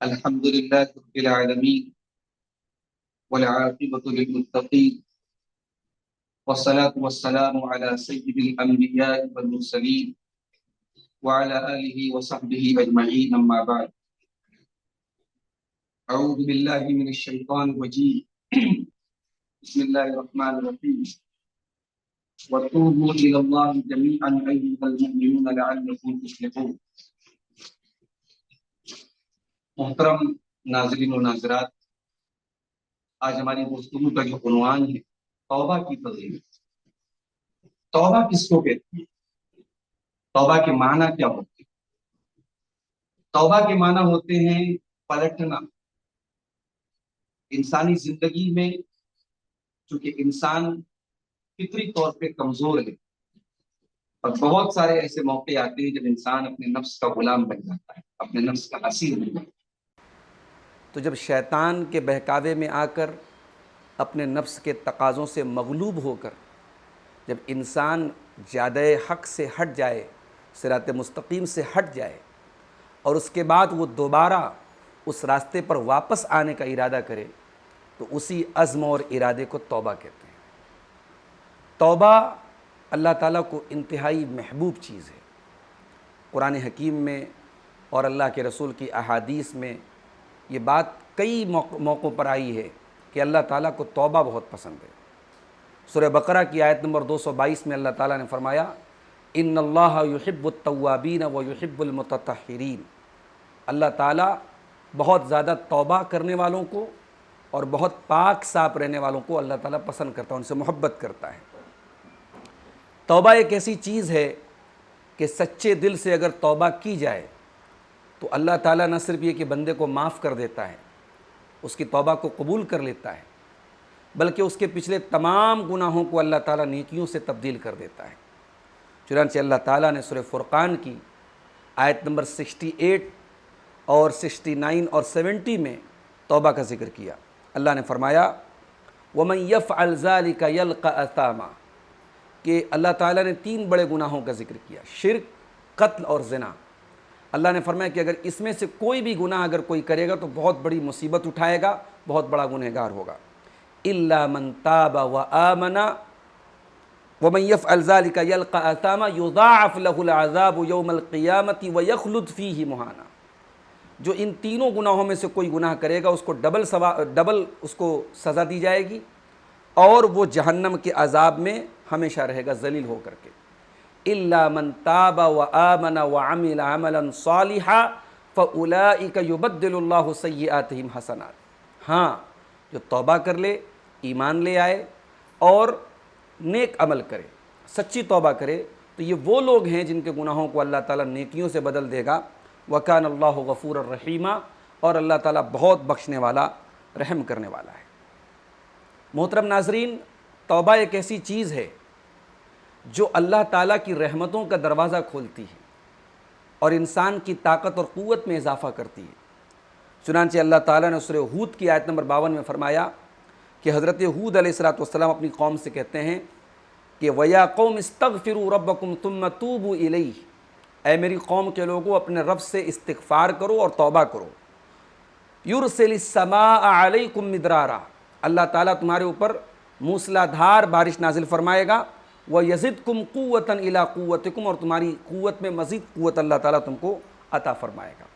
الحمد لله رب العالمين والعاقبة للمتقين والصلاة والسلام على سيد الأنبياء والمرسلين وعلى آله وصحبه أجمعين أما بعد. أعوذ بالله من الشيطان الرجيم. بسم الله الرحمن الرحيم. وتوبوا إلى الله جميعا أيها المؤمنون لعلكم تفلحون. محترم ناظرین و ناظرات، آج ہماری گفتگو کا جو عنوان ہے توبہ کی فضیلت. توبہ کس کو کہتے ہیں؟ توبہ کے معنی کیا ہوتے ہیں؟ توبہ کے معنی ہوتے ہیں پلٹنا. انسانی زندگی میں چونکہ انسان فطری طور پہ کمزور ہے اور بہت سارے ایسے موقع آتے ہیں جب انسان اپنے نفس کا غلام بن جاتا ہے، اپنے نفس کا اسیر بن جاتا ہے. تو جب شیطان کے بہکاوے میں آ کر اپنے نفس کے تقاضوں سے مغلوب ہو کر جب انسان جادہ حق سے ہٹ جائے، صراط مستقیم سے ہٹ جائے، اور اس کے بعد وہ دوبارہ اس راستے پر واپس آنے کا ارادہ کرے، تو اسی عزم اور ارادے کو توبہ کہتے ہیں. توبہ اللہ تعالیٰ کو انتہائی محبوب چیز ہے. قرآن حکیم میں اور اللہ کے رسول کی احادیث میں یہ بات کئی موقعوں پر آئی ہے کہ اللہ تعالیٰ کو توبہ بہت پسند ہے. سورہ بقرہ کی آیت نمبر 222 میں اللہ تعالیٰ نے فرمایا ان اللہ یحب التوابین و یحب المتطہرین. اللہ تعالیٰ بہت زیادہ توبہ کرنے والوں کو اور بہت پاک صاف رہنے والوں کو اللہ تعالیٰ پسند کرتا ہے، ان سے محبت کرتا ہے. توبہ ایک ایسی چیز ہے کہ سچے دل سے اگر توبہ کی جائے تو اللہ تعالیٰ نہ صرف یہ کہ بندے کو معاف کر دیتا ہے، اس کی توبہ کو قبول کر لیتا ہے، بلکہ اس کے پچھلے تمام گناہوں کو اللہ تعالیٰ نیکیوں سے تبدیل کر دیتا ہے. چنانچہ اللہ تعالیٰ نے سورہ فرقان کی آیت نمبر 68 اور 69 اور 70 میں توبہ کا ذکر کیا. اللہ نے فرمایا وَمَن يَفْعَلْ ذَلِكَ يَلْقَ أَثَامًا، کہ اللہ تعالیٰ نے 3 بڑے گناہوں کا ذکر کیا، شرک، قتل اور زنا. اللہ نے فرمایا کہ اگر اس میں سے کوئی بھی گناہ اگر کوئی کرے گا تو بہت بڑی مصیبت اٹھائے گا، بہت بڑا گنہگار ہوگا. إِلَّا مَن تَابَ وَآمَنَ وَمَن يَفْعَلْ ذَلِكَ يَلْقَ أَثَامًا يُضَاعَفْ لَهُ الْعَذَابُ يَوْمَ الْقِيَامَةِ وَيَخْلُدْ فِيهِ مُهَانًا. جو ان تینوں گناہوں میں سے کوئی گناہ کرے گا اس کو ڈبل اس کو سزا دی جائے گی، اور وہ جہنم کے عذاب میں ہمیشہ رہے گا ذلیل ہو کر کے. إِلَّا مَن تَابَ وَآمَنَ وَعَمِلَ عَمَلًا صَالِحًا فَأُولَٰئِكَ يُبَدِّلُ اللَّهُ سَيِّئَاتِهِمْ حَسَنَاتٍ. ہاں، جو توبہ کر لے، ایمان لے آئے اور نیک عمل کرے، سچی توبہ کرے، تو یہ وہ لوگ ہیں جن کے گناہوں کو اللہ تعالیٰ نیکیوں سے بدل دے گا. وَكَانَ اللَّهُ غَفُورًا رَحِيمًا، اور اللہ تعالیٰ بہت بخشنے والا، رحم کرنے والا ہے. محترم ناظرین، توبہ ایک ایسی چیز ہے جو اللہ تعالیٰ کی رحمتوں کا دروازہ کھولتی ہے اور انسان کی طاقت اور قوت میں اضافہ کرتی ہے. چنانچہ اللہ تعالیٰ نے سورہ ہود کی آیت نمبر 52 میں فرمایا کہ حضرت ہود علیہ السلام اپنی قوم سے کہتے ہیں کہ وَيَا قَوْمِ اسْتَغْفِرُوا رَبَّكُمْ ثُمَّ تُوبُوا إِلَيْهِ، اے میری قوم کے لوگوں اپنے رب سے استغفار کرو اور توبہ کرو. يُرْسِلِ السَّمَاءَ عَلَيْكُمْ مِدْرَارًا، اللہ تعالیٰ تمہارے اوپر موسلا دھار بارش نازل فرمائے گا. وَيَزِدْكُمْ قُوَّةً إِلَىٰ قُوَّتِكُمْ، اور تمہاری قوت میں مزید قوت اللہ تعالیٰ تم کو عطا فرمائے گا.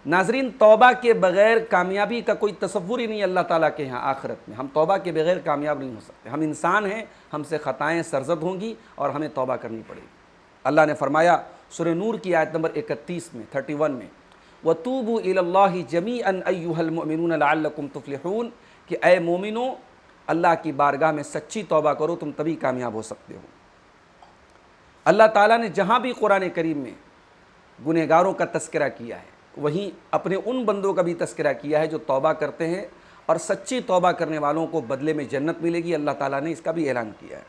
ناظرین، توبہ کے بغیر کامیابی کا کوئی تصور ہی نہیں اللہ تعالیٰ کے یہاں آخرت میں. ہم توبہ کے بغیر کامیاب نہیں ہو سکتے. ہم انسان ہیں، ہم سے خطائیں سرزد ہوں گی اور ہمیں توبہ کرنی پڑے گی. اللہ نے فرمایا سورہ نور کی آیت نمبر 31 میں 31 میں وَتُوبُوا إِلَى اللَّهِ جَمِيعًا أَيُّهَا الْمُؤْمِنُونَ لَعَلَّكُمْ تُفْلِحُونَ، کہ اے مومنو اللہ کی بارگاہ میں سچی توبہ کرو، تم تبھی کامیاب ہو سکتے ہو. اللہ تعالیٰ نے جہاں بھی قرآن کریم میں گنہگاروں کا تذکرہ کیا ہے وہیں اپنے ان بندوں کا بھی تذکرہ کیا ہے جو توبہ کرتے ہیں، اور سچی توبہ کرنے والوں کو بدلے میں جنت ملے گی. اللہ تعالیٰ نے اس کا بھی اعلان کیا ہے.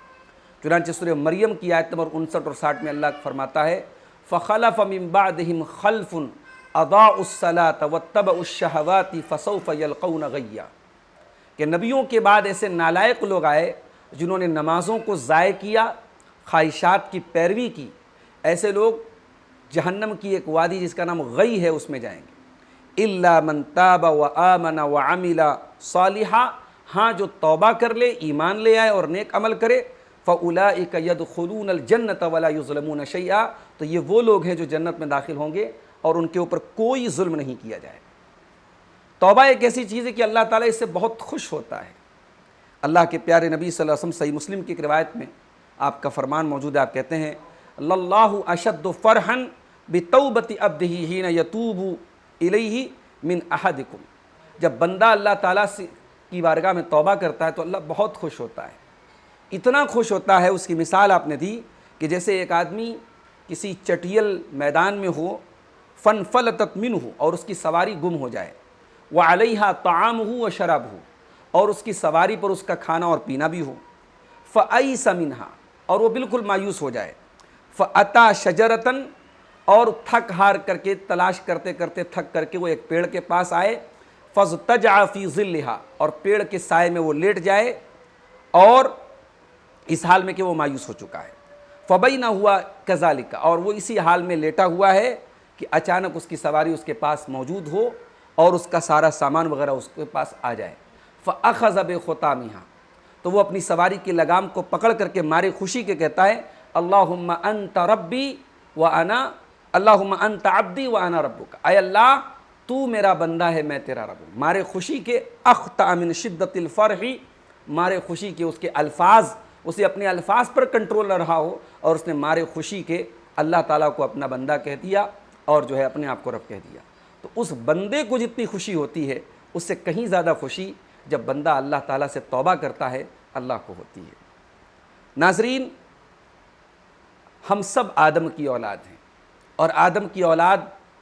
چنانچہ سورہ مریم کی آیت نمبر 59 اور 60 میں اللہ فرماتا ہے فَخَلَفَ مِن بَعْدِهِمْ خَلْفٌ أَضَاعُوا الصَّلَاةَ وَاتَّبَعُوا الشَّهَوَاتِ فَسَوْفَ يَلْقَوْنَ غَيًّا، کہ نبیوں کے بعد ایسے نالائق لوگ آئے جنہوں نے نمازوں کو ضائع کیا، خواہشات کی پیروی کی. ایسے لوگ جہنم کی ایک وادی جس کا نام غی ہے اس میں جائیں گے. الا من تاب وآمن وعمل صالحا، ہاں جو توبہ کر لے، ایمان لے آئے اور نیک عمل کرے، فَأُولَٰئِكَ يَدْخُلُونَ الْجَنَّةَ وَلَا يُظْلَمُونَ شَيْئًا، تو یہ وہ لوگ ہیں جو جنت میں داخل ہوں گے اور ان کے اوپر کوئی ظلم نہیں کیا جائے گا۔ توبہ ایک ایسی چیز ہے کہ اللہ تعالیٰ اس سے بہت خوش ہوتا ہے۔ اللہ کے پیارے نبی صلی اللہ علیہ وسلم صحیح مسلم کی ایک روایت میں آپ کا فرمان موجود ہے، آپ کہتے ہیں اللہ اشد فرحا بتوبۃ عبدہ حین یتوب الیہ من احدکم، جب بندہ اللہ تعالیٰ سے کی بارگاہ میں توبہ کرتا ہے تو اللہ بہت خوش ہوتا ہے، اتنا خوش ہوتا ہے۔ اس کی مثال آپ نے دی کہ جیسے ایک آدمی کسی چٹیل میدان میں ہو، فانفلتت منہ، اور اس کی سواری گم ہو جائے، وعلیہا طعامہ وشرابہ، اور اس کی سواری پر اس کا کھانا اور پینا بھی ہو، فأیس منہا، اور وہ بالکل مایوس ہو جائے، فأتی شجرتن، اور تھک ہار کر کے تلاش کرتے کرتے تھک کر کے وہ ایک پیڑ کے پاس آئے، فاضطجع فی ظلھا، اور پیڑ کے سائے میں وہ لیٹ جائے، اور اس حال میں کہ وہ مایوس ہو چکا ہے، فبینہ ہوا کذالک، اور وہ اسی حال میں لیٹا ہوا ہے کہ اچانک اس کی سواری اس کے پاس موجود ہو اور اس کا سارا سامان وغیرہ اس کے پاس آ جائے، فأخذ بخطامہا، تو وہ اپنی سواری کی لگام کو پکڑ کر کے مارے خوشی کے کہتا ہے اللہم انت ربی وانا، اللہم انت عبدی وانا ربک، اے اللہ تو میرا بندہ ہے میں تیرا رب ہوں۔ مارے خوشی کے اخطأ من شدت الفرح، مارے خوشی کے اس کے الفاظ، اسے اپنے الفاظ پر کنٹرول نہ رہا ہو اور اس نے مارے خوشی کے اللہ تعالیٰ کو اپنا بندہ کہہ دیا اور جو ہے اپنے آپ کو رب کہہ دیا۔ تو اس بندے کو جتنی خوشی ہوتی ہے اس سے کہیں زیادہ خوشی جب بندہ اللہ تعالیٰ سے توبہ کرتا ہے اللہ کو ہوتی ہے۔ ناظرین، ہم سب آدم کی اولاد ہیں، اور آدم کی اولاد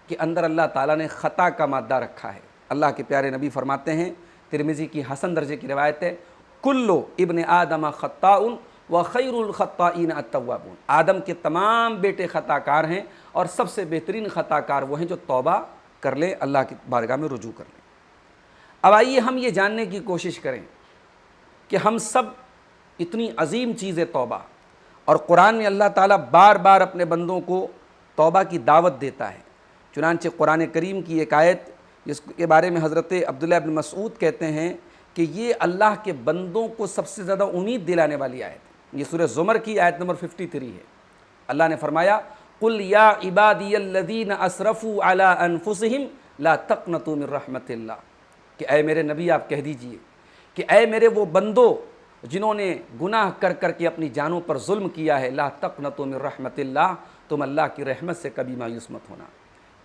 کے اندر اللہ تعالیٰ نے خطا کا مادہ رکھا ہے۔ اللہ کے پیارے نبی فرماتے ہیں، ترمذی کی حسن درجے کی روایت ہے، کلو ابن آدم خطاء وخیر الخطائین التوابون، آدم کے تمام بیٹے خطا کار ہیں اور سب سے بہترین خطا کار وہ ہیں جو توبہ کر لیں، اللہ کی بارگاہ میں رجوع کر لیں۔ اب آئیے ہم یہ جاننے کی کوشش کریں کہ ہم سب اتنی عظیم چیز ہے توبہ، اور قرآن میں اللہ تعالیٰ بار بار اپنے بندوں کو توبہ کی دعوت دیتا ہے۔ چنانچہ قرآن کریم کی ایک آیت جس کے بارے میں حضرت عبداللہ بن مسعود کہتے ہیں کہ یہ اللہ کے بندوں کو سب سے زیادہ امید دلانے والی آیت ہے، یہ سورہ زمر کی آیت نمبر 53 ہے۔ اللہ نے فرمایا قل یا عبادی الذین اسرفوا علی انفسہم لا تقنطوا من رحمت اللہ، کہ اے میرے نبی آپ کہہ دیجئے کہ اے میرے وہ بندو جنہوں نے گناہ کر کر کے اپنی جانوں پر ظلم کیا ہے، لا تقنطوا من رحمت اللہ، تم اللہ کی رحمت سے کبھی مایوس مت ہونا،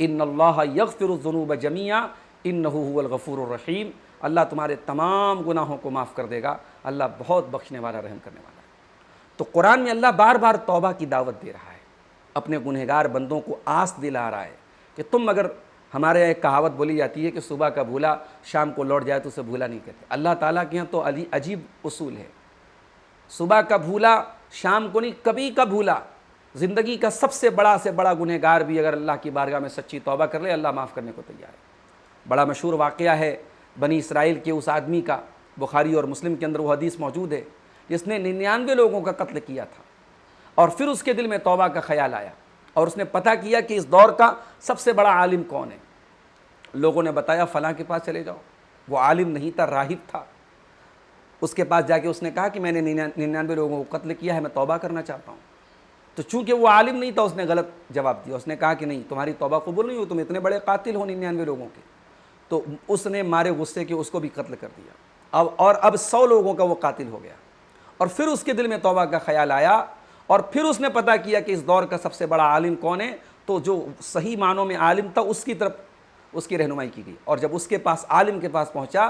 ان اللہ یغفر الذنوب جمیعا انہ هو الغفور الرحیم، اللہ تمہارے تمام گناہوں کو معاف کر دے گا، اللہ بہت بخشنے والا رحم کرنے والا ہے۔ تو قرآن میں اللہ بار بار توبہ کی دعوت دے رہا ہے، اپنے گنہگار بندوں کو آس دلا رہا ہے کہ تم اگر، ہمارے ایک کہاوت بولی جاتی ہے کہ صبح کا بھولا شام کو لوٹ جائے تو اسے بھولا نہیں کہتے، اللہ تعالیٰ کے یہاں تو عجیب اصول ہے، صبح کا بھولا شام کو نہیں، کبھی کا بھولا، زندگی کا سب سے بڑا گنہگار بھی اگر اللہ کی بارگاہ میں سچی توبہ کر لے اللہ معاف کرنے کو تیار ہے۔ بڑا مشہور واقعہ ہے بنی اسرائیل کے اس آدمی کا، بخاری اور مسلم کے اندر وہ حدیث موجود ہے، جس نے 99 لوگوں کا قتل کیا تھا، اور پھر اس کے دل میں توبہ کا خیال آیا اور اس نے پتہ کیا کہ اس دور کا سب سے بڑا عالم کون ہے۔ لوگوں نے بتایا فلاں کے پاس چلے جاؤ، وہ عالم نہیں تھا، راہب تھا۔ اس کے پاس جا کے اس نے کہا کہ میں نے 99 لوگوں کو قتل کیا ہے، میں توبہ کرنا چاہتا ہوں۔ تو چونکہ وہ عالم نہیں تھا اس نے غلط جواب دیا، اس نے کہا کہ نہیں تمہاری توبہ قبول نہیں ہو، تم اتنے بڑے قاتل ہو 99 لوگوں کے۔ تو اس نے مارے غصے کے اس کو بھی قتل کر دیا، اب 100 لوگوں کا وہ قاتل ہو گیا۔ اور پھر اس کے دل میں توبہ کا خیال آیا، اور پھر اس نے پتہ کیا کہ اس دور کا سب سے بڑا عالم کون ہے، تو جو صحیح معنوں میں عالم تھا اس کی طرف اس کی رہنمائی کی گئی، اور جب اس کے پاس عالم کے پاس پہنچا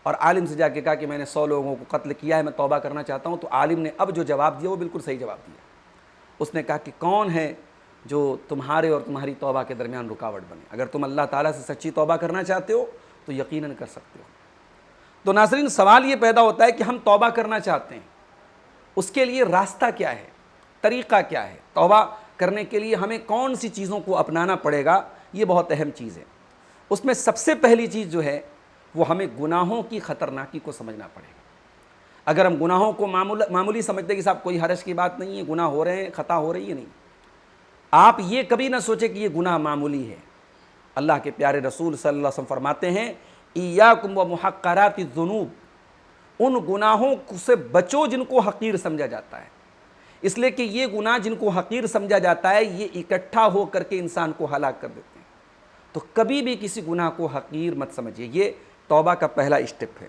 اور عالم سے جا کے کہا کہ میں نے 100 لوگوں کو قتل کیا ہے، میں توبہ کرنا چاہتا ہوں، تو عالم نے اب جو جواب دیا وہ بالکل صحیح جواب دیا۔ اس نے کہا کہ کون ہے جو تمہارے اور تمہاری توبہ کے درمیان رکاوٹ بنے؟ اگر تم اللہ تعالیٰ سے سچی توبہ کرنا چاہتے ہو تو یقیناً کر سکتے ہو۔ تو ناظرین، سوال یہ پیدا ہوتا ہے کہ ہم توبہ کرنا چاہتے ہیں، اس کے لیے راستہ کیا ہے، طریقہ کیا ہے؟ توبہ کرنے کے لیے ہمیں کون سی چیزوں کو اپنانا پڑے گا؟ یہ بہت اہم چیز ہے۔ اس میں سب سے پہلی چیز جو ہے وہ ہمیں گناہوں کی خطرناکی کو سمجھنا پڑے گا۔ اگر ہم گناہوں کو معمولی سمجھتے کہ صاحب کوئی حرج کی بات نہیں ہے، گناہ ہو رہے ہیں، خطا ہو رہی ہے، نہیں، آپ یہ کبھی نہ سوچیں کہ یہ گناہ معمولی ہے، اللہ کے پیارے رسول صلی اللہ علیہ وسلم فرماتے ہیں ایاکم و محقرات الذنوب، ان گناہوں سے بچو جن کو حقیر سمجھا جاتا ہے، اس لیے کہ یہ گناہ جن کو حقیر سمجھا جاتا ہے یہ اکٹھا ہو کر کے انسان کو ہلاک کر دیتے ہیں۔ تو کبھی بھی کسی گناہ کو حقیر مت سمجھیے، یہ توبہ کا پہلا اسٹیپ ہے۔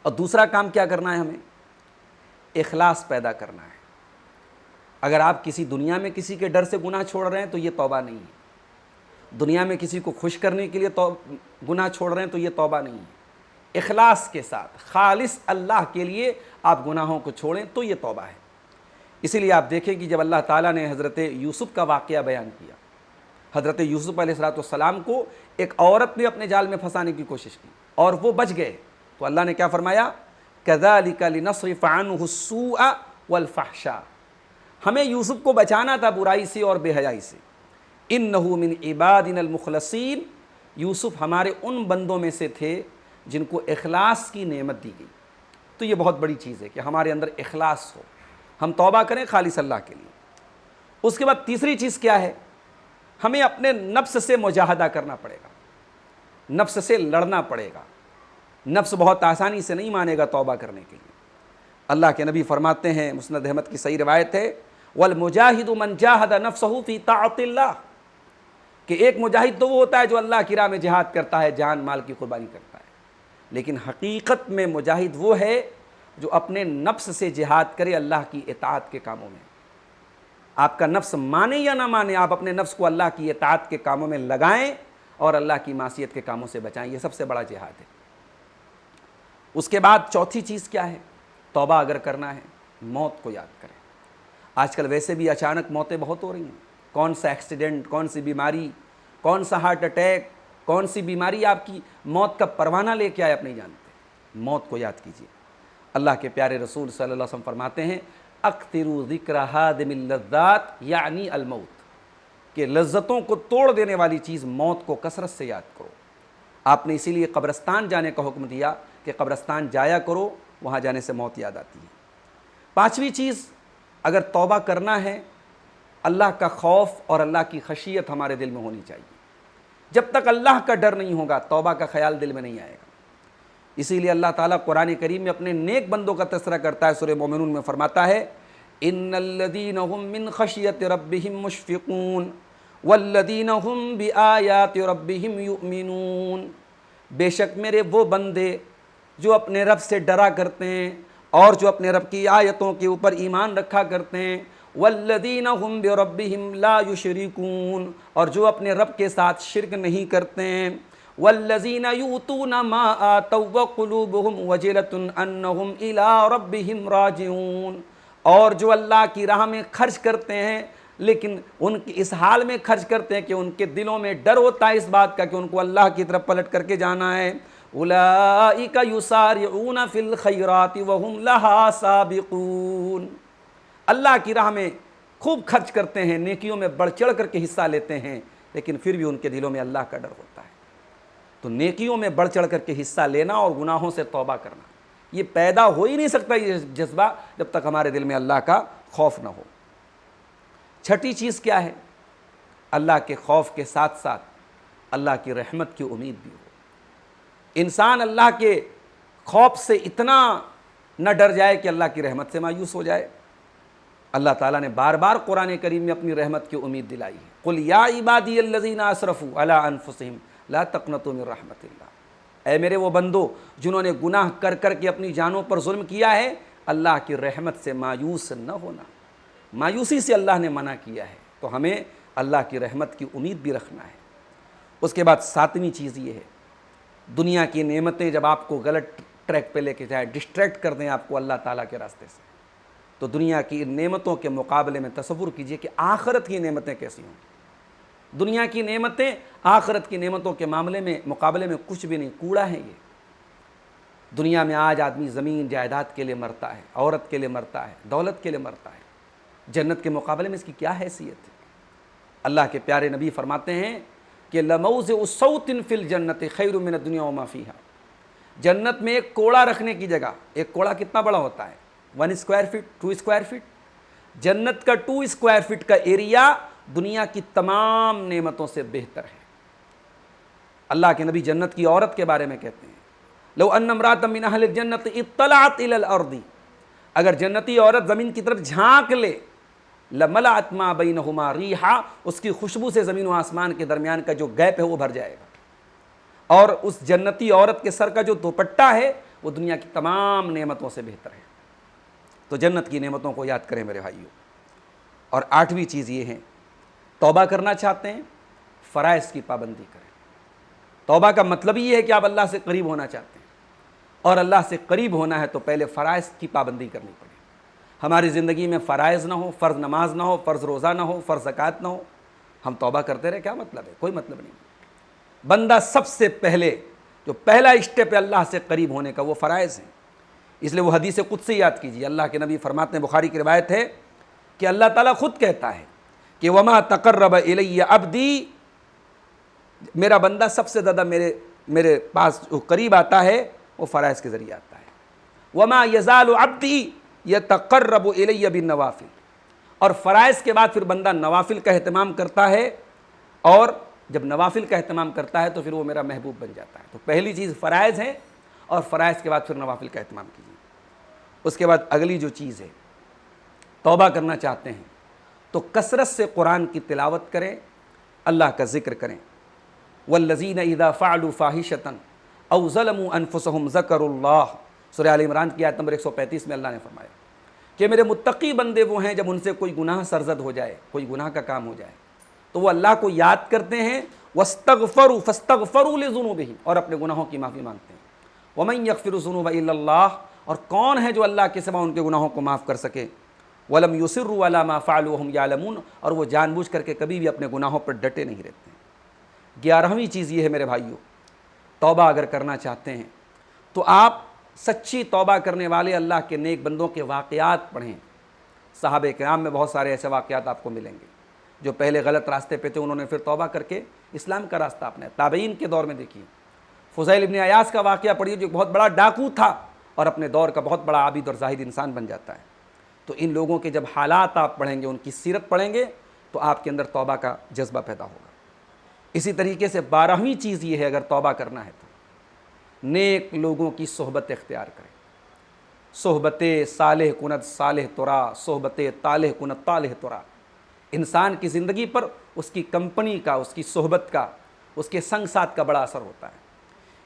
اور دوسرا کام کیا کرنا ہے؟ ہمیں اخلاص پیدا کرنا ہے۔ اگر آپ کسی دنیا میں کسی کے ڈر سے گناہ چھوڑ رہے ہیں تو یہ توبہ نہیں ہے، دنیا میں کسی کو خوش کرنے کے لیے گناہ چھوڑ رہے ہیں تو یہ توبہ نہیں ہے، اخلاص کے ساتھ خالص اللہ کے لیے آپ گناہوں کو چھوڑیں تو یہ توبہ ہے۔ اسی لیے آپ دیکھیں کہ جب اللہ تعالیٰ نے حضرت یوسف کا واقعہ بیان کیا، حضرت یوسف علیہ السلام کو ایک عورت نے اپنے جال میں پھنسانے کی کوشش کی اور وہ بچ گئے، تو اللہ نے کیا فرمایا؟ كَذَلِكَ لِنَصْرِفَ عَنْهُ السُّوءَ وَالْفَحْشَاءَ، ہمیں یوسف کو بچانا تھا برائی سے اور بے حیائی سے۔ إِنَّهُ مِنْ عِبَادِنَا الْمُخْلَصِينَ، یوسف ہمارے ان بندوں میں سے تھے جن کو اخلاص کی نعمت دی گئی۔ تو یہ بہت بڑی چیز ہے کہ ہمارے اندر اخلاص ہو، ہم توبہ کریں خالص اللہ کے لیے۔ اس کے بعد تیسری چیز کیا ہے؟ ہمیں اپنے نفس سے مجاہدہ کرنا پڑے گا، نفس سے لڑنا پڑے گا۔ نفس بہت آسانی سے نہیں مانے گا توبہ کرنے کے لیے۔ اللہ کے نبی فرماتے ہیں، مسند احمد کی صحیح روایت ہے، وَالْمُجَاهِدُ مَنْ جَاهَدَ نَفْسَهُ فِي طَاعَةِ اللَّهِ، کہ ایک مجاہد تو وہ ہوتا ہے جو اللہ کی راہ میں جہاد کرتا ہے، جان مال کی قربانی کرتا ہے، لیکن حقیقت میں مجاہد وہ ہے جو اپنے نفس سے جہاد کرے اللہ کی اطاعت کے کاموں میں۔ آپ کا نفس مانے یا نہ مانے، آپ اپنے نفس کو اللہ کی اطاعت کے کاموں میں لگائیں اور اللہ کی معصیت کے کاموں سے بچائیں، یہ سب سے بڑا جہاد ہے۔ اس کے بعد چوتھی چیز کیا ہے؟ توبہ اگر کرنا ہے موت کو یاد کریں۔ آج کل ویسے بھی اچانک موتیں بہت ہو رہی ہیں، کون سا ایکسیڈنٹ، کون سی بیماری، کون سا ہارٹ اٹیک، کون سی بیماری آپ کی موت کا پروانہ لے کے آئے آپ نہیں جانتے۔ موت کو یاد کیجیے۔ اللہ کے پیارے رسول صلی اللہ علیہ وسلم فرماتے ہیں اکثروا ذکر ہادم اللذات یعنی الموت، کہ لذتوں کو توڑ دینے والی چیز موت کو کثرت سے یاد کرو۔ آپ نے اسی لیے قبرستان جانے کا حکم دیا کہ قبرستان جایا کرو، وہاں جانے سے موت یاد آتی ہے۔ پانچویں چیز، اگر توبہ کرنا ہے اللہ کا خوف اور اللہ کی خشیت ہمارے دل میں ہونی چاہیے۔ جب تک اللہ کا ڈر نہیں ہوگا توبہ کا خیال دل میں نہیں آئے گا۔ اسی لیے اللہ تعالیٰ قرآن کریم میں اپنے نیک بندوں کا تذکرہ کرتا ہے، سورہ مومنون میں فرماتا ہے ان الذین هم من خشیت ربهم مشفقون والذین هم بآیات ربهم یؤمنون، بے شک میرے وہ بندے جو اپنے رب سے ڈرا کرتے ہیں اور جو اپنے رب کی آیتوں کے اوپر ایمان رکھا کرتے ہیں، والذین هم بربهم لا یشرکون، اور جو اپنے رب کے ساتھ شرک نہیں کرتے ہیں، والذین یؤتون ما آتوا وقلوبهم وجلۃ انہم الی ربهم راجعون، اور جو اللہ کی راہ میں خرچ کرتے ہیں لیکن ان کی اس حال میں خرچ کرتے ہیں کہ ان کے دلوں میں ڈر ہوتا ہے اس بات کا کہ ان کو اللہ کی طرف پلٹ کر کے جانا ہے۔ اولئک یسارعون فی الخیرات وہم لہا سابقون، اللہ کی راہ میں خوب خرچ کرتے ہیں، نیکیوں میں بڑھ چڑھ کر کے حصہ لیتے ہیں، لیکن پھر بھی ان کے دلوں میں اللہ کا ڈر ہوتا ہے۔ تو نیکیوں میں بڑھ چڑھ کر کے حصہ لینا اور گناہوں سے توبہ کرنا، یہ پیدا ہو ہی نہیں سکتا یہ جذبہ جب تک ہمارے دل میں اللہ کا خوف نہ ہو۔ چھٹی چیز کیا ہے؟ اللہ کے خوف کے ساتھ ساتھ اللہ کی رحمت کی امید بھی ہو۔ انسان اللہ کے خوف سے اتنا نہ ڈر جائے کہ اللہ کی رحمت سے مایوس ہو جائے۔ اللہ تعالیٰ نے بار بار قرآن کریم میں اپنی رحمت کی امید دلائی ہے۔ قل یا عبادی الذین اسرفوا علی انفسہم لا تقنطوا من رحمت اللہ، اے میرے وہ بندو جنہوں نے گناہ کر کر کے اپنی جانوں پر ظلم کیا ہے، اللہ کی رحمت سے مایوس نہ ہونا۔ مایوسی سے اللہ نے منع کیا ہے، تو ہمیں اللہ کی رحمت کی امید بھی رکھنا ہے۔ اس کے بعد ساتویں چیز یہ ہے، دنیا کی نعمتیں جب آپ کو غلط ٹریک پہ لے کے جائیں، ڈسٹریکٹ کر دیں آپ کو اللہ تعالیٰ کے راستے سے، تو دنیا کی ان نعمتوں کے مقابلے میں تصور کیجئے کہ آخرت کی نعمتیں کیسی ہوں گی۔ دنیا کی نعمتیں آخرت کی نعمتوں کے معاملے میں مقابلے میں کچھ بھی نہیں، کوڑا ہے یہ۔ دنیا میں آج آدمی زمین جائیداد کے لیے مرتا ہے، عورت کے لیے مرتا ہے، دولت کے لیے مرتا ہے، جنت کے مقابلے میں اس کی کیا حیثیت ہے؟ اللہ کے پیارے نبی فرماتے ہیں کہ لَمَوْضِعُ صَوْتٍ فِي الْجَنَّةِ خَيْرٌ مِّنَ الدُّنْيَا وَمَا فِيهَا، جنت میں ایک کوڑا رکھنے کی جگہ، ایک کوڑا کتنا بڑا ہوتا ہے؟ 1 اسکوائر فٹ، 2 اسکوائر فٹ، جنت کا 2 اسکوائر فٹ کا ایریا دنیا کی تمام نعمتوں سے بہتر ہے۔ اللہ کے نبی جنت کی عورت کے بارے میں کہتے ہیں لو ان امرأۃ من اہل الجنت اطلعت الی الارض، اگر جنتی عورت زمین کی طرف جھانک لے لملأت ما بینہما ریحا، اس کی خوشبو سے زمین و آسمان کے درمیان کا جو گیپ ہے وہ بھر جائے گا، اور اس جنتی عورت کے سر کا جو دوپٹہ ہے وہ دنیا کی تمام نعمتوں سے بہتر ہے۔ تو جنت کی نعمتوں کو یاد کریں میرے بھائیوں۔ اور 8ویں چیز یہ ہے، توبہ کرنا چاہتے ہیں فرائض کی پابندی کریں۔ توبہ کا مطلب یہ ہے کہ آپ اللہ سے قریب ہونا چاہتے ہیں، اور اللہ سے قریب ہونا ہے تو پہلے فرائض کی پابندی کرنی پڑے۔ ہماری زندگی میں فرائض نہ ہو، فرض نماز نہ ہو، فرض روزہ نہ ہو، فرض زکوٰۃ نہ ہو، ہم توبہ کرتے رہے، کیا مطلب ہے؟ کوئی مطلب نہیں۔ بندہ سب سے پہلے جو پہلا اسٹیپ ہے اللہ سے قریب ہونے کا وہ فرائض ہیں۔ اس لیے وہ حدیث قدسی یاد کیجیے، اللہ کے نبی فرماتے ہیں، بخاری کی روایت ہے کہ اللہ تعالیٰ خود کہتا ہے کہ وما تقرب الی عبدی، میرا بندہ سب سے زیادہ میرے پاس جو قریب آتا ہے وہ فرائض کے ذریعے آتا ہے۔ وما یزال عبدی یتقرب الی بالنوافل، اور فرائض کے بعد پھر بندہ نوافل کا اہتمام کرتا ہے، اور جب نوافل کا اہتمام کرتا ہے تو پھر وہ میرا محبوب بن جاتا ہے۔ تو پہلی چیز فرائض ہے، اور فرائض کے بعد پھر نوافل کا اہتمام کیجیے۔ اس کے بعد اگلی جو چیز ہے، توبہ کرنا چاہتے ہیں تو کثرت سے قرآن کی تلاوت کریں، اللہ کا ذکر کریں۔ والذین اذا فعلوا فاحشۃ او ظلموا انفسهم ذکروا اللہ، سورہ آل عمران کی آیت نمبر 135 میں اللہ نے فرمایا کہ میرے متقی بندے وہ ہیں جب ان سے کوئی گناہ سرزد ہو جائے، کوئی گناہ کا کام ہو جائے تو وہ اللہ کو یاد کرتے ہیں، واستغفروا فاستغفروا لذنوبہم، اور اپنے گناہوں کی معافی مانگتے ہیں۔ ومن یغفر الذنوب الا اللہ، اور کون ہے جو اللہ کے سوا ان کے گناہوں کو معاف کر سکے۔ ولم یصروا علی ما فعلوا وهم یعلمون، اور وہ جان بوجھ کر کے کبھی بھی اپنے گناہوں پر ڈٹے نہیں رہتے ہیں۔ 11ویں چیز یہ ہے میرے بھائیوں، توبہ اگر کرنا چاہتے ہیں تو آپ سچی توبہ کرنے والے اللہ کے نیک بندوں کے واقعات پڑھیں۔ صحابہ کرام میں بہت سارے ایسے واقعات آپ کو ملیں گے جو پہلے غلط راستے پہ تھے، انہوں نے پھر توبہ کر کے اسلام کا راستہ اپنایا۔ تابعین کے دور میں دیکھیے، فضیل ابن عیاض کا واقعہ پڑھیے جو بہت بڑا ڈاکو تھا اور اپنے دور کا بہت بڑا عابد اور زاہد انسان بن جاتا ہے۔ تو ان لوگوں کے جب حالات آپ پڑھیں گے، ان کی سیرت پڑھیں گے تو آپ کے اندر توبہ کا جذبہ پیدا ہوگا۔ اسی طریقے سے 12ویں چیز یہ ہے، اگر توبہ کرنا ہے تو نیک لوگوں کی صحبت اختیار کریں۔ صحبت صالح کنت صالح ترا، صحبت طالح کنت طالح ترا۔ انسان کی زندگی پر اس کی کمپنی کا، اس کی صحبت کا، اس کے سنگ ساتھ کا بڑا اثر ہوتا ہے۔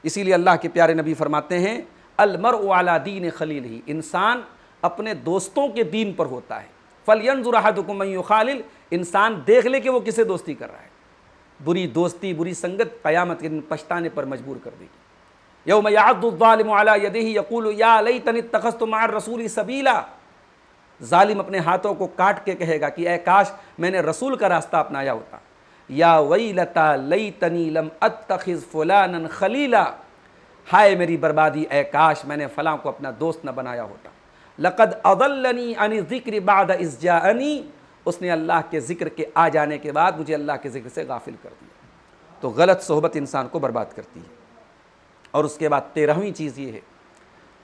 اسی لیے اللہ کے پیارے نبی فرماتے ہیں المرء علی دین خلیلہ، انسان اپنے دوستوں کے دین پر ہوتا ہے۔ فلینظر احدکم من یخالل، انسان دیکھ لے کہ وہ کسے دوستی کر رہا ہے۔ بری دوستی، بری سنگت قیامت کے دن پچھتانے پر مجبور کر دے گی۔ یوم یعض الظالم علی یدیہ یقول یا لیتنی اتخذت مع الرسول سبیلا، ظالم اپنے ہاتھوں کو کاٹ کے کہے گا کہ اے کاش میں نے رسول کا راستہ اپنایا ہوتا۔ یا ویلتا لیتنی لم اتخذ فلانا خلیلا، ہائے میری بربادی، اے کاش میں نے فلاں کو اپنا دوست نہ بنایا ہوتا۔ لقد اضلنی عن الذکر بعد اذ جاءنی، اس نے اللہ کے ذکر کے آ جانے کے بعد مجھے اللہ کے ذکر سے غافل کر دیا۔ تو غلط صحبت انسان کو برباد کرتی ہے۔ اور اس کے بعد 13ویں چیز یہ ہے،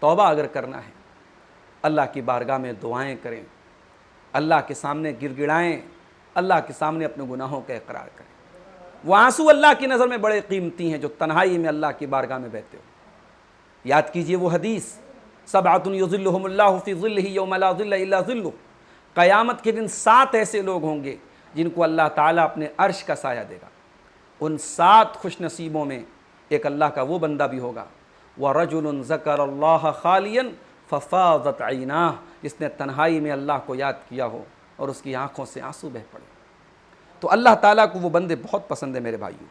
توبہ اگر کرنا ہے اللہ کی بارگاہ میں دعائیں کریں، اللہ کے سامنے گر گڑائیں، اللہ کے سامنے اپنے گناہوں کا اقرار کریں۔ وہ آنسو اللہ کی نظر میں بڑے قیمتی ہیں جو تنہائی میں اللہ کی بارگاہ میں بہتے ہو۔ یاد کیجئے وہ حدیث، سبعۃ یظلھم اللہ فی ظلہ یوم لا ظل الا ظلہ، قیامت کے دن 7 ایسے لوگ ہوں گے جن کو اللہ تعالیٰ اپنے عرش کا سایہ دے گا۔ ان 7 خوش نصیبوں میں ایک اللہ کا وہ بندہ بھی ہوگا، وَرَجُلٌ ذَكَرَ اللَّهَ خَالِيًا فَفَاضَتْ عَيْنَاهُ، جس نے تنہائی میں اللہ کو یاد کیا ہو اور اس کی آنکھوں سے آنسو بہہ پڑے۔ تو اللہ تعالیٰ کو وہ بندے بہت پسند ہیں میرے بھائیوں۔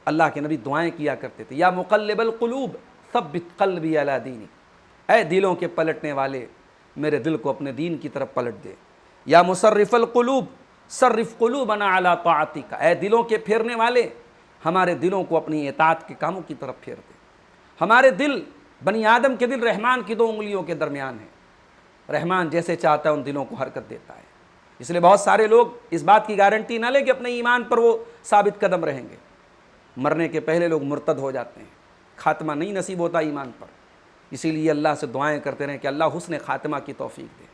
اللہ کے نبی دعائیں کیا کرتے تھے، یا مقلب القلوب ثبت قلبی علی دینک، اے دلوں کے پلٹنے والے میرے دل کو اپنے دین کی طرف پلٹ دے۔ یا مصرف القلوب صرف قلوبنا علی طاعتک، اے دلوں کے پھیرنے والے ہمارے دلوں کو اپنی اطاعت کے کاموں کی طرف پھیر دے۔ ہمارے دل، بنی آدم کے دل رحمان کی 2 انگلیوں کے درمیان ہیں، رحمان جیسے چاہتا ہے ان دلوں کو حرکت دیتا ہے۔ اس لیے بہت سارے لوگ اس بات کی گارنٹی نہ لیں کہ اپنے ایمان پر وہ ثابت قدم رہیں گے، مرنے کے پہلے لوگ مرتد ہو جاتے ہیں، خاتمہ نہیں نصیب ہوتا ایمان پر۔ اسی لیے اللہ سے دعائیں کرتے رہیں کہ اللہ حسن خاتمہ کی توفیق دے۔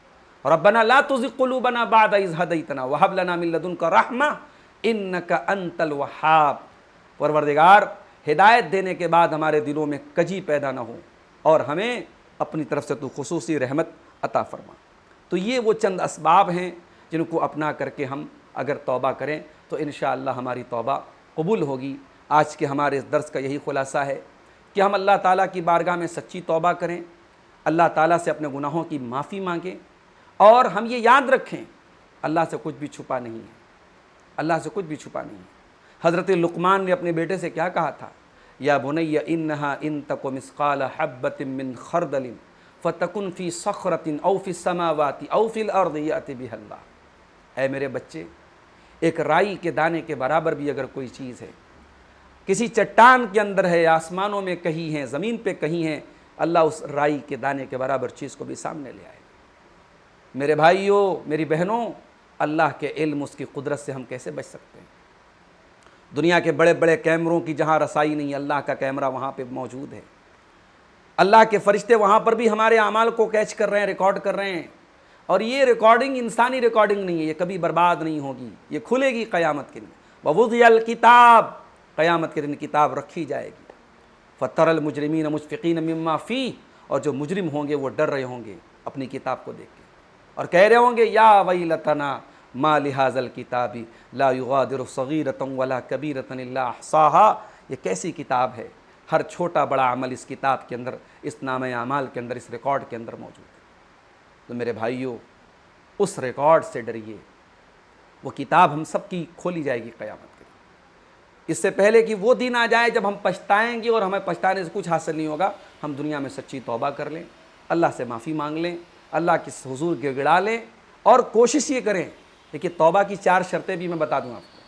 ربنا لا تزغ قلوبنا بعد اذ هديتنا وهب لنا من لدنك رحمة انك انت الوهاب، پروردگار ہدایت دینے کے بعد ہمارے دلوں میں کجی پیدا نہ ہو، اور ہمیں اپنی طرف سے تو خصوصی رحمت عطا فرما۔ تو یہ وہ چند اسباب ہیں جن کو اپنا کر کے ہم اگر توبہ کریں تو انشاءاللہ ہماری توبہ قبول ہوگی۔ آج کے ہمارے اس درس کا یہی خلاصہ ہے کہ ہم اللہ تعالیٰ کی بارگاہ میں سچی توبہ کریں، اللہ تعالیٰ سے اپنے گناہوں کی معافی مانگیں، اور ہم یہ یاد رکھیں اللہ سے کچھ بھی چھپا نہیں ہے، اللہ سے کچھ بھی چھپا نہیں ہے۔ حضرت لقمان نے اپنے بیٹے سے کیا کہا تھا؟ یا بنی انہا ان تک مثقال حبۃ من خردل فتکن فی صخرۃ او فی السماوات او فی الارض یأت بها اللہ۔ اے میرے بچے، ایک رائی کے دانے کے برابر بھی اگر کوئی چیز ہے، کسی چٹان کے اندر ہے، آسمانوں میں کہیں ہیں، زمین پہ کہیں ہیں، اللہ اس رائی کے دانے کے برابر چیز کو بھی سامنے لے آئے گا۔ میرے بھائیوں، میری بہنوں، اللہ کے علم، اس کی قدرت سے ہم کیسے بچ سکتے ہیں؟ دنیا کے بڑے بڑے کیمروں کی جہاں رسائی نہیں، اللہ کا کیمرہ وہاں پہ موجود ہے۔ اللہ کے فرشتے وہاں پر بھی ہمارے اعمال کو کیچ کر رہے ہیں، ریکارڈ کر رہے ہیں، اور یہ ریکارڈنگ انسانی ریکارڈنگ نہیں ہے، یہ کبھی برباد نہیں ہوگی، یہ کھلے گی قیامت کے دن۔ وَوُضِعَ الْكِتَابُ، قیامت کے دن کتاب رکھی جائے گی۔ فَتَرَى الْمُجْرِمِينَ مُشْفِقِينَ مِمَّا فِيهِ، اور جو مجرم ہوں گے وہ ڈر رہے ہوں گے اپنی کتاب کو دیکھ کے، اور کہہ رہے ہوں گے یا ویلتنا ما لہذا الکتاب لا یغادر صغیرۃ ولا کبیرۃ الا احصاها، یہ کیسی کتاب ہے، ہر چھوٹا بڑا عمل اس کتاب کے اندر، اس نامہ اعمال کے اندر، اس ریکارڈ کے اندر موجود ہے۔ تو میرے بھائیوں، اس ریکارڈ سے ڈریے، وہ کتاب ہم سب کی کھولی جائے گی قیامت کے دن۔ اس سے پہلے کہ وہ دن آ جائے جب ہم پچھتائیں گے اور ہمیں پچھتانے سے کچھ حاصل نہیں ہوگا، ہم دنیا میں سچی توبہ کر لیں، اللہ سے معافی مانگ لیں، اللہ کے حضور گڑگڑا لیں، اور کوشش یہ کریں۔ دیکھیے، توبہ کی 4 شرطیں بھی میں بتا دوں آپ کو۔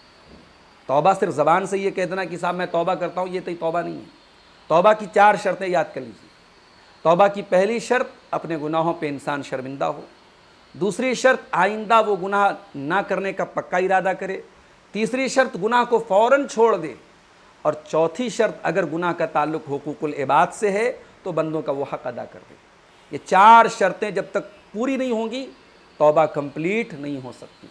توبہ صرف زبان سے یہ کہہ دینا کہ صاحب میں توبہ کرتا ہوں، یہ تو توبہ نہیں ہے۔ توبہ کی 4 شرطیں یاد کر لیجیے۔ توبہ کی پہلی شرط، اپنے گناہوں پہ انسان شرمندہ ہو۔ دوسری شرط، آئندہ وہ گناہ نہ کرنے کا پکا ارادہ کرے۔ تیسری شرط، گناہ کو فوراً چھوڑ دے۔ اور چوتھی شرط، اگر گناہ کا تعلق حقوق العباد سے ہے تو بندوں کا وہ حق ادا کر دے۔ یہ 4 شرطیں جب تک پوری نہیں ہوں گی، توبہ کمپلیٹ نہیں ہو سکتی۔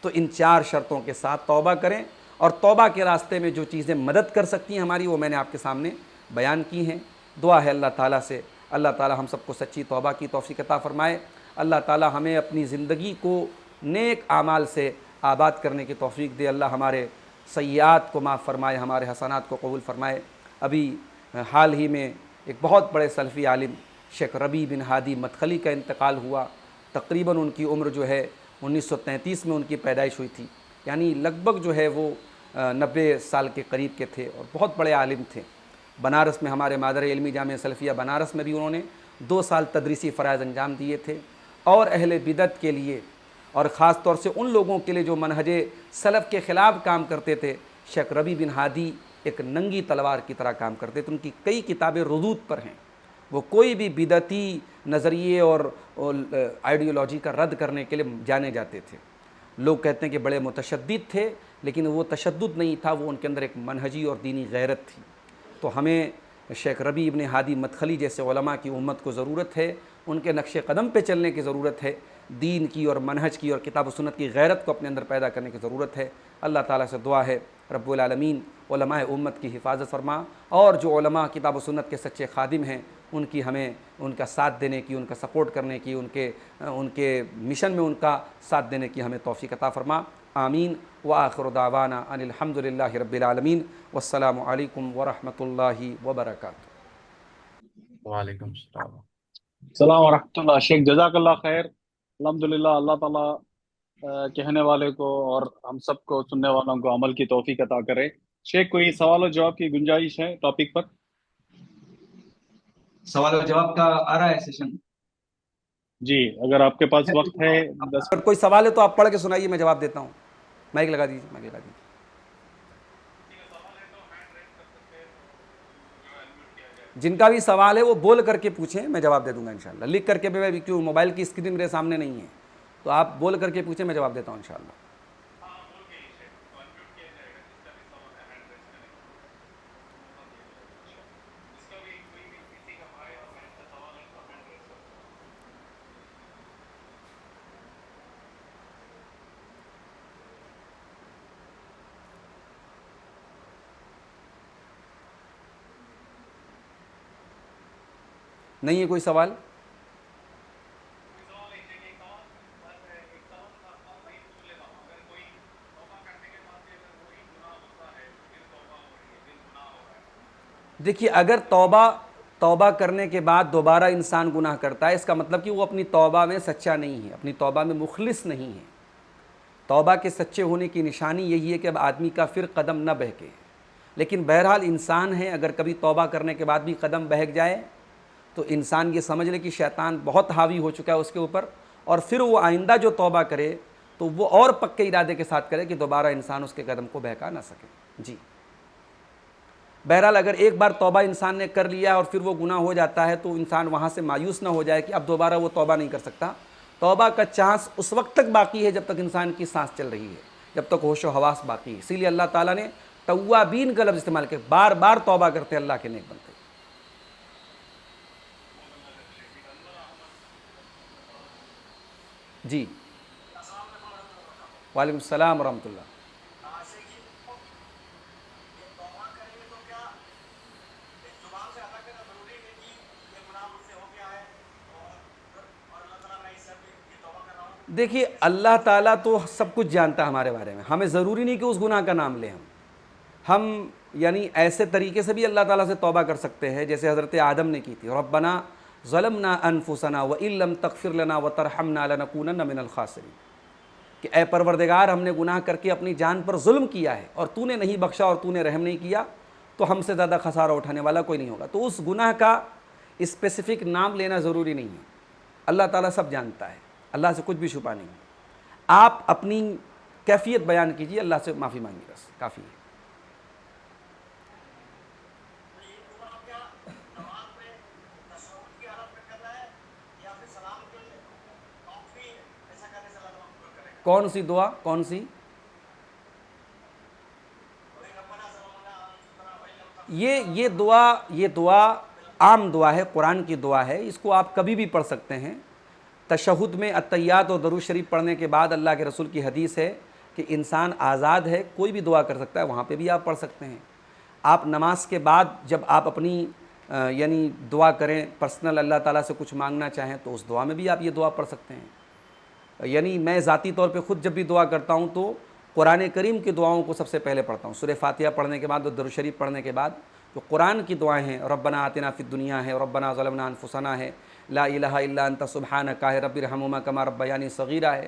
تو ان 4 شرطوں کے ساتھ توبہ کریں، اور توبہ کے راستے میں جو چیزیں مدد کر سکتی ہیں ہماری، وہ میں نے آپ کے سامنے بیان کی ہیں۔ دعا ہے اللہ تعالیٰ سے، اللہ تعالیٰ ہم سب کو سچی توبہ کی توفیق عطا فرمائے۔ اللہ تعالیٰ ہمیں اپنی زندگی کو نیک اعمال سے آباد کرنے کی توفیق دے۔ اللہ ہمارے سیئات کو معاف فرمائے، ہمارے حسنات کو قبول فرمائے۔ ابھی حال ہی میں ایک بہت بڑے سلفی عالم شیخ ربیع بن ہادی مدخلی کا انتقال ہوا۔ تقریباً ان کی عمر جو ہے 1933 میں ان کی پیدائش ہوئی تھی، یعنی لگ بھگ جو ہے وہ 90 سال کے قریب کے تھے، اور بہت بڑے عالم تھے۔ بنارس میں ہمارے مادر علمی جامعہ سلفیہ بنارس میں بھی انہوں نے 2 سال تدریسی فرائض انجام دیے تھے، اور اہل بدعت کے لیے، اور خاص طور سے ان لوگوں کے لیے جو منہج سلف کے خلاف کام کرتے تھے، شیخ ربیع بن ہادی ایک ننگی تلوار کی طرح کام کرتے تھے۔ ان کی کئی کتابیں ردود پر ہیں۔ وہ کوئی بھی بدعتی نظریے اور آئیڈیالوجی کا رد کرنے کے لیے جانے جاتے تھے۔ لوگ کہتے ہیں کہ بڑے متشدد تھے، لیکن وہ تشدد نہیں تھا، وہ ان کے اندر ایک منہجی اور دینی غیرت تھی۔ تو ہمیں شیخ ربیع بن ہادی مدخلی جیسے علماء کی امت کو ضرورت ہے، ان کے نقش قدم پہ چلنے کی ضرورت ہے، دین کی اور منہج کی اور کتاب و سنت کی غیرت کو اپنے اندر پیدا کرنے کی ضرورت ہے۔ اللہ تعالیٰ سے دعا ہے رب العالمین علماء امت کی حفاظت فرما، اور جو علماء کتاب و سنت کے سچے خادم ہیں ان کی ہمیں ان کا ساتھ دینے کی، ان کا سپورٹ کرنے کی، ان کے مشن میں ان کا ساتھ دینے کی ہمیں توفیق عطا فرما۔ آمین۔ وآخر دعوانا ان الحمد للہ رب العالمین، والسلام علیکم ورحمۃ اللہ وبرکاتہ۔ وعلیکم السلام۔ السلام ورحمۃ اللہ۔ شیخ جزاک اللہ خیر۔ الحمدللہ، اللہ تعالیٰ کہنے والے کو اور ہم سب کو سننے والوں کو عمل کی توفیق عطا کرے۔ شیخ، کوئی سوال و جواب کی گنجائش ہے ٹاپک پر؟ سوال و جواب کا آ رہا ہے سیشن؟ جی، اگر آپ کے پاس وقت ہے 10 اگر کوئی سوال ہے تو آپ پڑھ کے سنائیے، میں جواب دیتا ہوں۔ مائک لگا دیجیے، مائک لگا دیجیے۔ جن کا بھی سوال ہے وہ بول کر کے پوچھیں، میں جواب دے دوں گا انشاءاللہ۔ لکھ کر کے بھی، کیوں موبائل کی اسکرین میرے سامنے نہیں ہے، تو آپ بول کر کے پوچھیں، میں جواب دیتا ہوں انشاءاللہ۔ نہیں ہے کوئی سوال؟ دیکھیے اگر توبہ کرنے کے بعد دوبارہ انسان گناہ کرتا ہے، اس کا مطلب کہ وہ اپنی توبہ میں سچا نہیں ہے، اپنی توبہ میں مخلص نہیں ہے۔ توبہ کے سچے ہونے کی نشانی یہی ہے کہ اب آدمی کا پھر قدم نہ بہکے۔ لیکن بہرحال انسان ہے، اگر کبھی توبہ کرنے کے بعد بھی قدم بہک جائے تو انسان یہ سمجھ لے کہ شیطان بہت حاوی ہو چکا ہے اس کے اوپر، اور پھر وہ آئندہ جو توبہ کرے تو وہ اور پکے ارادے کے ساتھ کرے کہ دوبارہ انسان اس کے قدم کو بہکا نہ سکے۔ جی بہرحال اگر ایک بار توبہ انسان نے کر لیا اور پھر وہ گناہ ہو جاتا ہے تو انسان وہاں سے مایوس نہ ہو جائے کہ اب دوبارہ وہ توبہ نہیں کر سکتا۔ توبہ کا چانس اس وقت تک باقی ہے جب تک انسان کی سانس چل رہی ہے، جب تک ہوش و حواس باقی ہے۔ اسی لیے اللہ تعالیٰ نے توابین کا لفظ استعمال کیا، بار بار توبہ کرتے اللہ کے نیک بنتے۔ جی وعلیکم السلام ورحمۃ اللہ۔ دیکھیے اللہ تعالیٰ تو سب کچھ جانتا ہے ہمارے بارے میں، ہمیں ضروری نہیں کہ اس گناہ کا نام لیں ہم یعنی ایسے طریقے سے بھی اللہ تعالیٰ سے توبہ کر سکتے ہیں جیسے حضرت آدم نے کی تھی، ربنا ظلمنا انفسنا وان لم تغفر لنا وترحمنا لنکونن من الخاسرین، کہ اے پروردگار ہم نے گناہ کر کے اپنی جان پر ظلم کیا ہے اور تو نے نہیں بخشا اور تو نے رحم نہیں کیا تو ہم سے زیادہ خسارہ اٹھانے والا کوئی نہیں ہوگا۔ تو اس گناہ کا اسپیسیفک نام لینا ضروری نہیں ہے، اللہ تعالیٰ سب جانتا ہے، اللہ سے کچھ بھی چھپا نہیں ہے۔ آپ اپنی کیفیت بیان کیجیے، اللہ سے معافی مانگی، بس کافی ہے۔ کون سی دعا؟ کون سی؟ یہ دعا عام دعا ہے، قرآن کی دعا ہے، اس کو آپ کبھی بھی پڑھ سکتے ہیں۔ تشہد میں التحیات اور درود شریف پڑھنے کے بعد اللہ کے رسول کی حدیث ہے کہ انسان آزاد ہے، کوئی بھی دعا کر سکتا ہے، وہاں پہ بھی آپ پڑھ سکتے ہیں۔ آپ نماز کے بعد جب آپ اپنی یعنی دعا کریں، پرسنل اللہ تعالیٰ سے کچھ مانگنا چاہیں تو اس دعا میں بھی آپ یہ دعا پڑھ سکتے ہیں۔ یعنی میں ذاتی طور پہ خود جب بھی دعا کرتا ہوں تو قرآن کریم کی دعاؤں کو سب سے پہلے پڑھتا ہوں، سورہ فاتحہ پڑھنے کے بعد اور درود شریف پڑھنے کے بعد جو قرآن کی دعائیں ہیں، ربنا آتنا فی الدنیا ہے، ربنا ظلمنا انفسنا ہے، لا الہ الا انت سبحانک ہے، رب ارحمہما کما ربیانی صغیرہ ہے،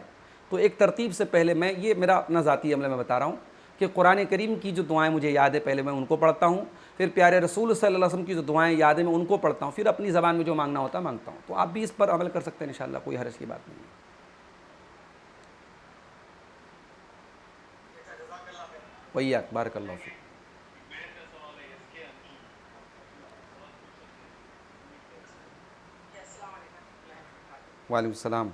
تو ایک ترتیب سے پہلے میں یہ میرا اپنا ذاتی عمل میں بتا رہا ہوں کہ قرآن کریم کی جو دعائیں مجھے یاد ہے پہلے میں ان کو پڑھتا ہوں، پھر پیارے رسول صلی اللہ علیہ وسلم کی جو دعائیں یاد ہیں میں ان کو پڑھتا ہوں، پھر اپنی زبان میں جو مانگنا ہوتا ہے مانگتا ہوں۔ تو آپ بھی اس پر عمل کر سکتے ہیں انشاءاللہ، کوئی حرج کی بات نہیں ہے۔ ویاک بارک اللہ فیک۔ وعلیکم السلام۔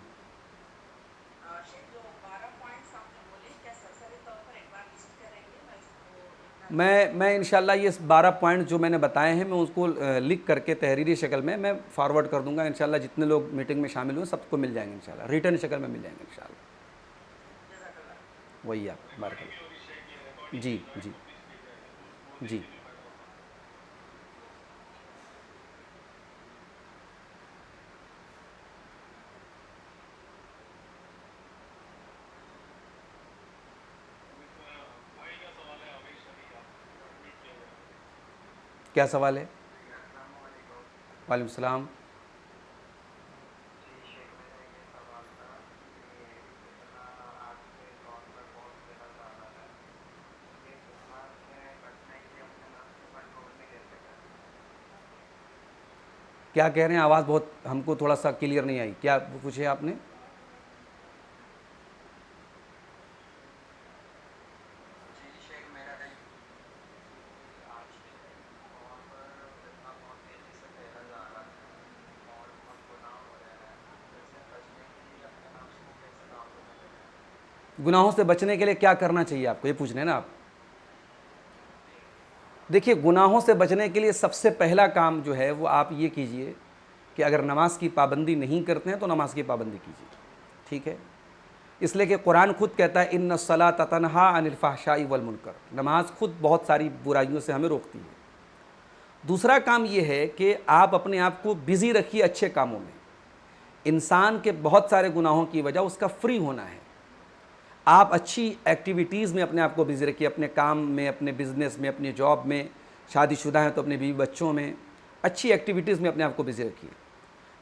میں انشاءاللہ یہ 12 پوائنٹ جو میں نے بتائے ہیں میں اس کو لکھ کر کے تحریری شکل میں فارورڈ کر دوں گا انشاءاللہ، جتنے لوگ میٹنگ میں شامل ہوئے سب کو مل جائیں گے انشاءاللہ، ریٹن شکل میں مل جائیں گے انشاءاللہ۔ ویاک بارک اللہ۔ جی جی جی کیا سوال ہے؟ وعلیکم السلام۔ کیا کہہ رہے ہیں؟ آواز بہت ہم کو تھوڑا سا کلیئر نہیں آئی، کیا پوچھے آپ نے؟ گناہوں سے بچنے کے لیے کیا کرنا چاہیے آپ کو، یہ پوچھ رہے ہیں نا آپ؟ دیکھیے گناہوں سے بچنے کے لیے سب سے پہلا کام جو ہے وہ آپ یہ کیجئے کہ اگر نماز کی پابندی نہیں کرتے ہیں تو نماز کی پابندی کیجیے، ٹھیک ہے؟ اس لیے کہ قرآن خود کہتا ہے ان الصلاۃ تنہی عن الفحشاء والمنکر، نماز خود بہت ساری برائیوں سے ہمیں روکتی ہے۔ دوسرا کام یہ ہے کہ آپ اپنے آپ کو بزی رکھیے اچھے کاموں میں. انسان کے بہت سارے گناہوں کی وجہ اس کا فری ہونا ہے. آپ اچھی ایکٹیویٹیز میں اپنے آپ کو بزی رکھیے، اپنے کام میں، اپنے بزنس میں، اپنی جاب میں. شادی شدہ ہیں تو اپنے بیوی بچوں میں، اچھی ایکٹیویٹیز میں اپنے آپ کو بزی رکھیے.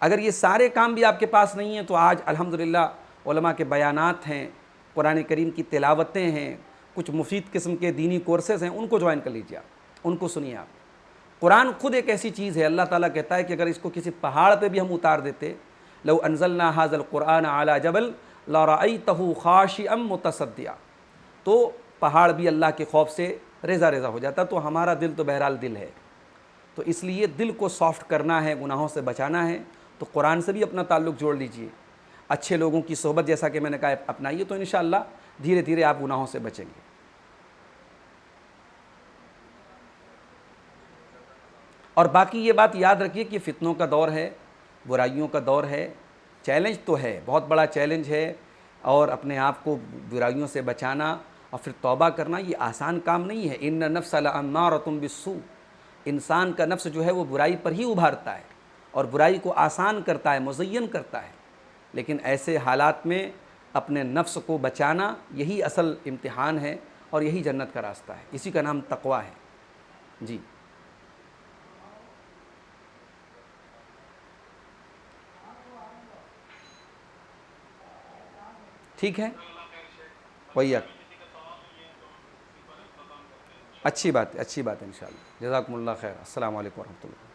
اگر یہ سارے کام بھی آپ کے پاس نہیں ہیں تو آج الحمدللہ علماء کے بیانات ہیں، قرآن کریم کی تلاوتیں ہیں، کچھ مفید قسم کے دینی کورسز ہیں، ان کو جوائن کر لیجیے آپ، ان کو سنیے آپ. قرآن خود ایک ایسی چیز ہے، اللہ تعالیٰ کہتا ہے کہ اگر اس کو کسی پہاڑ پہ بھی ہم اتار دیتے، لو انزلنا هذا القرآن على جبل لرأيته خاشعا متصدعا، تو پہاڑ بھی اللہ کے خوف سے ریزہ ریزہ ہو جاتا. تو ہمارا دل تو بہرحال دل ہے، تو اس لیے دل کو سافٹ کرنا ہے، گناہوں سے بچانا ہے، تو قرآن سے بھی اپنا تعلق جوڑ لیجئے. اچھے لوگوں کی صحبت جیسا کہ میں نے کہا اپنائیے، تو انشاءاللہ دھیرے دھیرے آپ گناہوں سے بچیں گے. اور باقی یہ بات یاد رکھیے کہ فتنوں کا دور ہے، برائیوں کا دور ہے. چیلنج تو ہے، بہت بڑا چیلنج ہے، اور اپنے آپ کو برائیوں سے بچانا اور پھر توبہ کرنا یہ آسان کام نہیں ہے. ان النفس لامارۃ بالسوء، انسان کا نفس جو ہے وہ برائی پر ہی ابھارتا ہے اور برائی کو آسان کرتا ہے، مزین کرتا ہے. لیکن ایسے حالات میں اپنے نفس کو بچانا یہی اصل امتحان ہے اور یہی جنت کا راستہ ہے. اسی کا نام تقویٰ ہے. جی ٹھیک ہے، وہی اچھی بات ہے، اچھی بات ہے. انشاءاللہ. جزاکم اللہ خیر. السلام علیکم ورحمۃ اللہ.